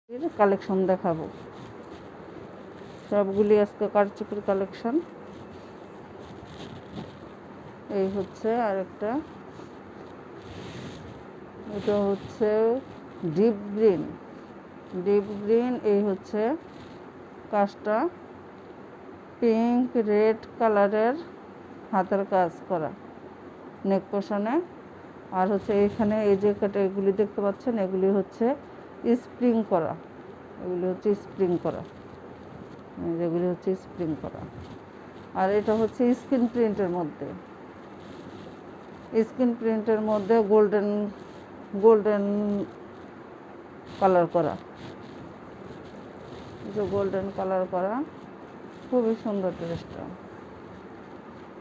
এর কালেকশন দেখাবো, সবগুলি আজকে কারচুপির কালেকশন। এই হচ্ছে আরেকটা, এটা হচ্ছে ডিপ গ্রিন। এই হচ্ছে কাজটা পিঙ্ক রেড কালারের হাতের কাজ করা নেক পোশনে। আর হচ্ছে এখানে এই যে এগুলি দেখতে পাচ্ছেন, এগুলি হচ্ছে স্প্রিং করা, এগুলি হচ্ছে স্প্রিং করা, যেগুলি হচ্ছে স্প্রিং করা। আর এটা হচ্ছে স্ক্রিন প্রিন্টের মধ্যে গোল্ডেন কালার করা, যে গোল্ডেন কালার করা, খুবই সুন্দর ড্রেসটা।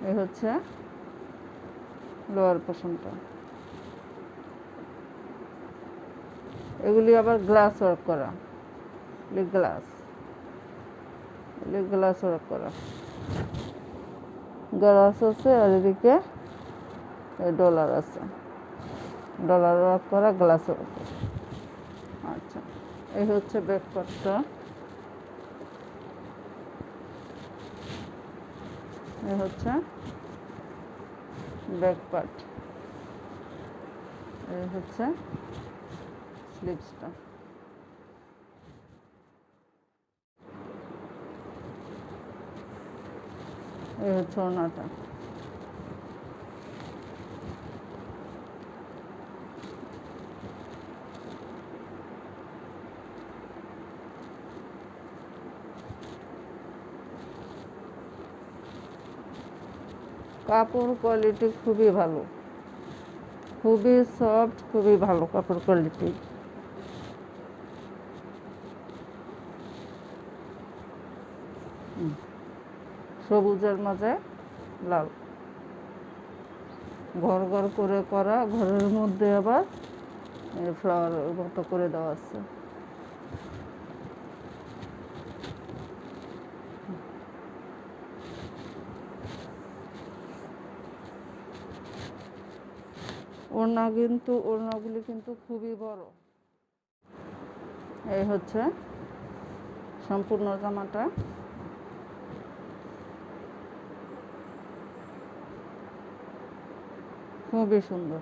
এই হচ্ছে লোয়ার পোর্শনটা। এগুলি আবার গ্লাস ওয়ার্ক করা, গ্লাস ওয়ার্ক করা, গ্লাস আছে। আর এদিকে ডলার আছে, ডলার ওয়ার্ক করা, গ্লাস ওয়ার্ক করা। আচ্ছা, এই হচ্ছে ব্যাক পার্টটা। এই হচ্ছে ব্যাক পার্ট, এই হচ্ছে স্লিভসটা। এই হচ্ছে ওড়নাটা। কাপড় কোয়ালিটি খুবই ভালো, খুবই সফট, খুবই ভালো কাপড় কোয়ালিটি। সবুজের মাঝে লাল, ঘর করে করা, ঘরের মধ্যে আবার ফ্লাওয়ার মতো করে দেওয়া আছে। ওড়নাগুলি কিন্তু খুবই বড়। এই হচ্ছে সম্পূর্ণ জামাটা। খুবই সুন্দর।